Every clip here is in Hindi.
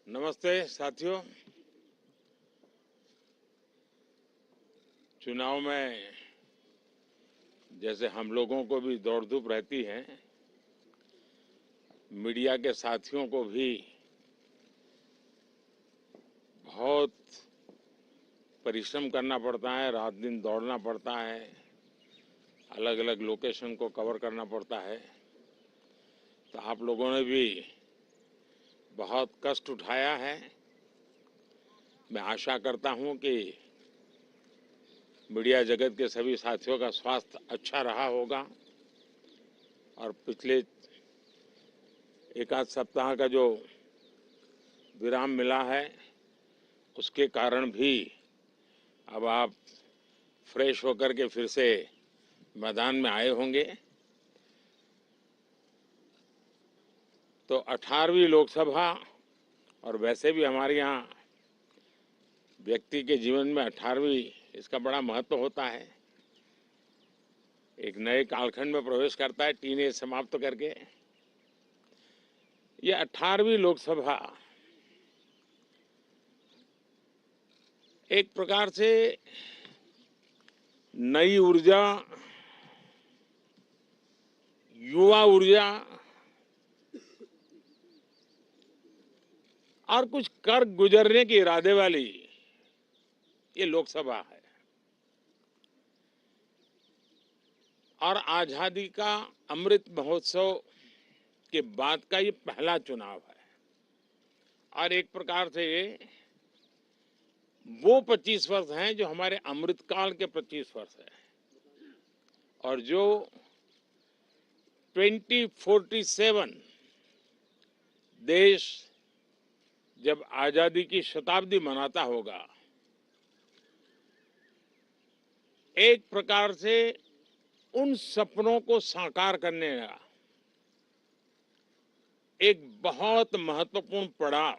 नमस्ते साथियों। चुनाव में जैसे हम लोगों को भी दौड़ धूप रहती है, मीडिया के साथियों को भी बहुत परिश्रम करना पड़ता है, रात दिन दौड़ना पड़ता है, अलग अलग लोकेशन को कवर करना पड़ता है। तो आप लोगों ने भी बहुत कष्ट उठाया है। मैं आशा करता हूं कि मीडिया जगत के सभी साथियों का स्वास्थ्य अच्छा रहा होगा और पिछले एक आध सप्ताह का जो विराम मिला है उसके कारण भी अब आप फ्रेश होकर के फिर से मैदान में आए होंगे। तो 18वीं लोकसभा, और वैसे भी हमारे यहाँ व्यक्ति के जीवन में 18वीं इसका बड़ा महत्व होता है। एक नए कालखंड में प्रवेश करता है टीनेज समाप्त करके। ये 18वीं लोकसभा एक प्रकार से नई ऊर्जा, युवा ऊर्जा और कुछ कर गुजरने के इरादे वाली ये लोकसभा है और आजादी का अमृत महोत्सव के बाद का ये पहला चुनाव है। और एक प्रकार से ये वो 25 वर्ष हैं जो हमारे अमृतकाल के 25 वर्ष हैं और जो 2047 देश जब आजादी की शताब्दी मनाता होगा, एक प्रकार से उन सपनों को साकार करने का एक बहुत महत्वपूर्ण पड़ाव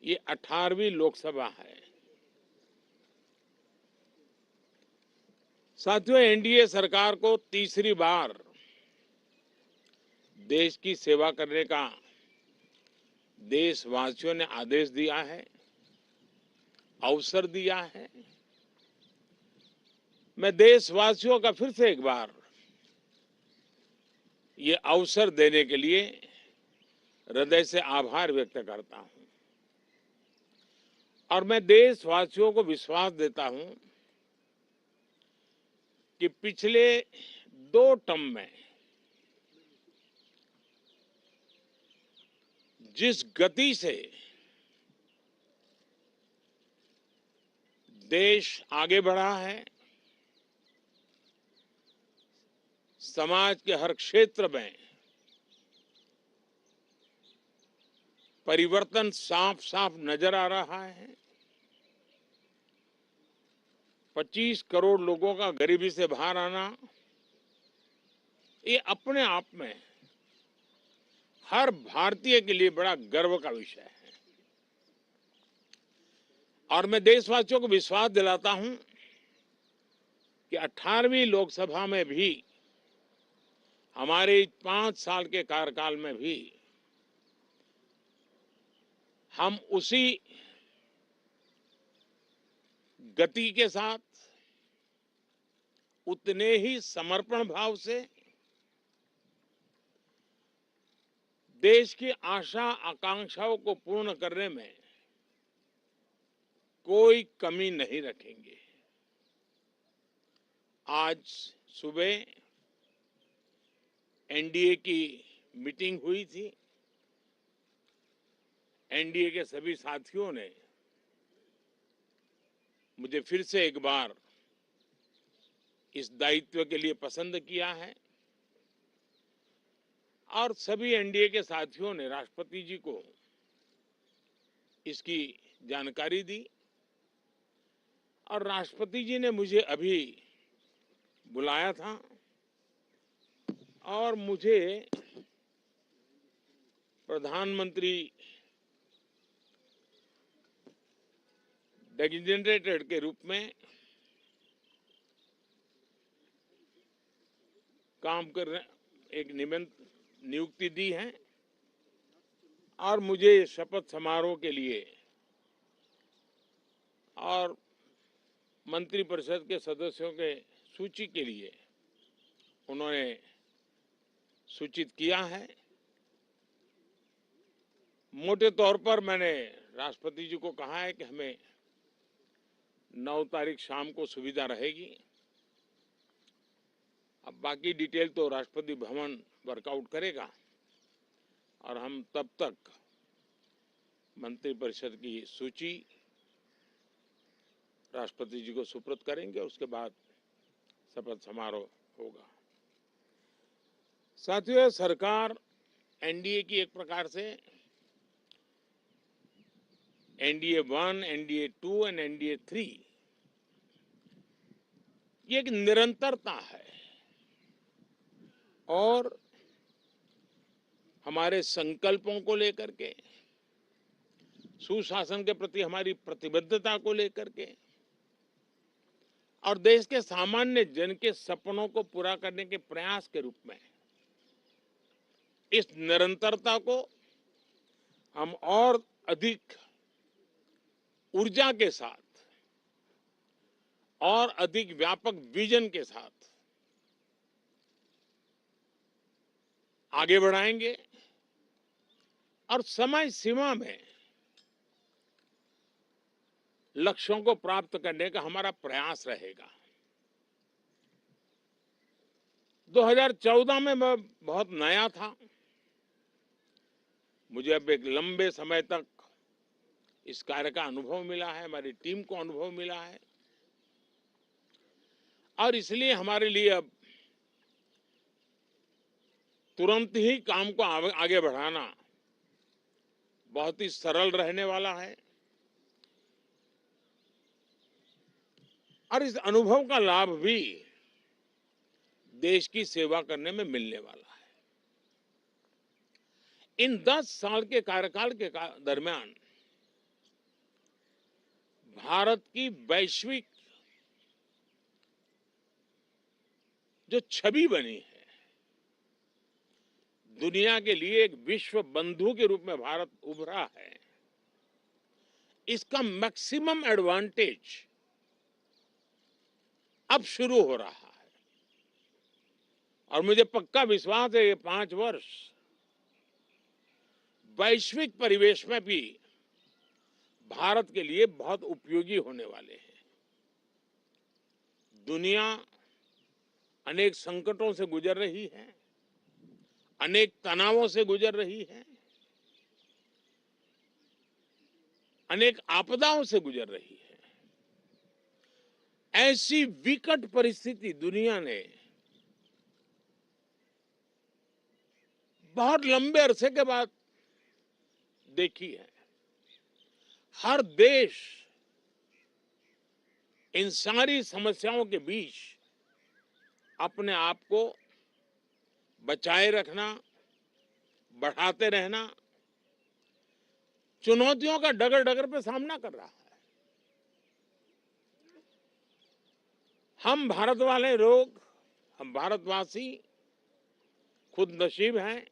ये 18वीं लोकसभा है। साथियों, एनडीए सरकार को तीसरी बार देश की सेवा करने का देशवासियों ने आदेश दिया है, अवसर दिया है। मैं देशवासियों का फिर से एक बार ये अवसर देने के लिए हृदय से आभार व्यक्त करता हूं और मैं देशवासियों को विश्वास देता हूं कि पिछले 2 टर्म में जिस गति से देश आगे बढ़ा है, समाज के हर क्षेत्र में परिवर्तन साफ साफ नजर आ रहा है। 25 करोड़ लोगों का गरीबी से बाहर आना ये अपने आप में हर भारतीय के लिए बड़ा गर्व का विषय है और मैं देशवासियों को विश्वास दिलाता हूं कि 18वीं लोकसभा में भी, हमारे 5 साल के कार्यकाल में भी हम उसी गति के साथ, उतने ही समर्पण भाव से देश की आशा आकांक्षाओं को पूर्ण करने में कोई कमी नहीं रखेंगे। आज सुबह एनडीए की मीटिंग हुई थी। एनडीए के सभी साथियों ने मुझे फिर से एक बार इस दायित्व के लिए पसंद किया है और सभी एनडीए के साथियों ने राष्ट्रपति जी को इसकी जानकारी दी और राष्ट्रपति जी ने मुझे अभी बुलाया था और मुझे प्रधानमंत्री डेजिग्नेटेड के रूप में काम कर रहे एक नियुक्ति दी है और मुझे शपथ समारोह के लिए और मंत्रिपरिषद के सदस्यों के सूची के लिए उन्होंने सूचित किया है। मोटे तौर पर मैंने राष्ट्रपति जी को कहा है कि हमें 9 तारीख शाम को सुविधा रहेगी। अब बाकी डिटेल तो राष्ट्रपति भवन वर्कआउट करेगा और हम तब तक मंत्रिपरिषद की सूची राष्ट्रपति जी को सुपुर्द करेंगे। उसके बाद शपथ समारोह होगा। साथियों, सरकार एनडीए की एक प्रकार से एनडीए 1, एनडीए 2 और एनडीए 3 ये एक निरंतरता है और हमारे संकल्पों को लेकर के, सुशासन के प्रति हमारी प्रतिबद्धता को लेकर के और देश के सामान्य जन के सपनों को पूरा करने के प्रयास के रूप में इस निरंतरता को हम और अधिक ऊर्जा के साथ और अधिक व्यापक विजन के साथ आगे बढ़ाएंगे और समय सीमा में लक्ष्यों को प्राप्त करने का हमारा प्रयास रहेगा। 2014 में मैं बहुत नया था। मुझे अब एक लंबे समय तक इस कार्य का अनुभव मिला है, हमारी टीम को अनुभव मिला है और इसलिए हमारे लिए अब तुरंत ही काम को आगे बढ़ाना बहुत ही सरल रहने वाला है और इस अनुभव का लाभ भी देश की सेवा करने में मिलने वाला है। इन 10 साल के कार्यकाल के दरमियान भारत की वैश्विक जो छवि बनी है, दुनिया के लिए एक विश्व बंधु के रूप में भारत उभरा है, इसका मैक्सिमम एडवांटेज अब शुरू हो रहा है और मुझे पक्का विश्वास है ये 5 वर्ष वैश्विक परिवेश में भी भारत के लिए बहुत उपयोगी होने वाले हैं। दुनिया अनेक संकटों से गुजर रही है, अनेक तनावों से गुजर रही है, अनेक आपदाओं से गुजर रही है। ऐसी विकट परिस्थिति दुनिया ने बहुत लंबे अरसे के बाद देखी है। हर देश इन सारी समस्याओं के बीच अपने आप को बचाए रखना, बढ़ाते रहना, चुनौतियों का डगर डगर पे सामना कर रहा है। हम भारत वाले लोग, हम भारतवासी खुद नसीब हैं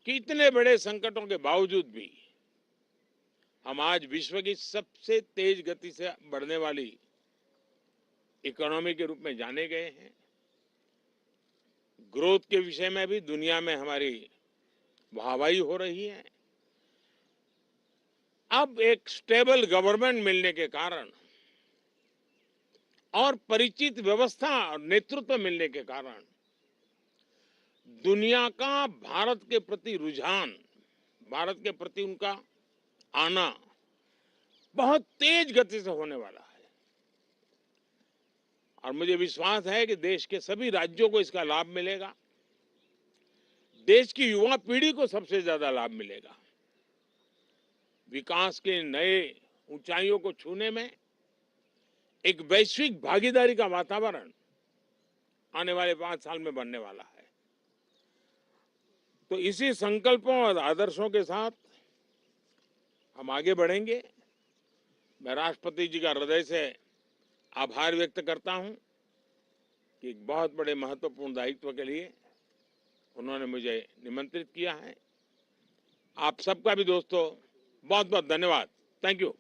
कि इतने बड़े संकटों के बावजूद भी हम आज विश्व की सबसे तेज गति से बढ़ने वाली इकोनॉमी के रूप में जाने गए हैं। ग्रोथ के विषय में भी दुनिया में हमारी वाहवाही हो रही है। अब एक स्टेबल गवर्नमेंट मिलने के कारण और परिचित व्यवस्था और नेतृत्व मिलने के कारण दुनिया का भारत के प्रति रुझान, भारत के प्रति उनका आना बहुत तेज गति से होने वाला है और मुझे विश्वास है कि देश के सभी राज्यों को इसका लाभ मिलेगा। देश की युवा पीढ़ी को सबसे ज्यादा लाभ मिलेगा। विकास के नए ऊंचाइयों को छूने में एक वैश्विक भागीदारी का वातावरण आने वाले 5 साल में बनने वाला है। तो इसी संकल्पों और आदर्शों के साथ हम आगे बढ़ेंगे। मैं राष्ट्रपति जी का हृदय से आभार व्यक्त करता हूं कि एक बहुत बड़े महत्वपूर्ण दायित्व के लिए उन्होंने मुझे निमंत्रित किया है आप सबका भी दोस्तों बहुत बहुत धन्यवाद। Thank you.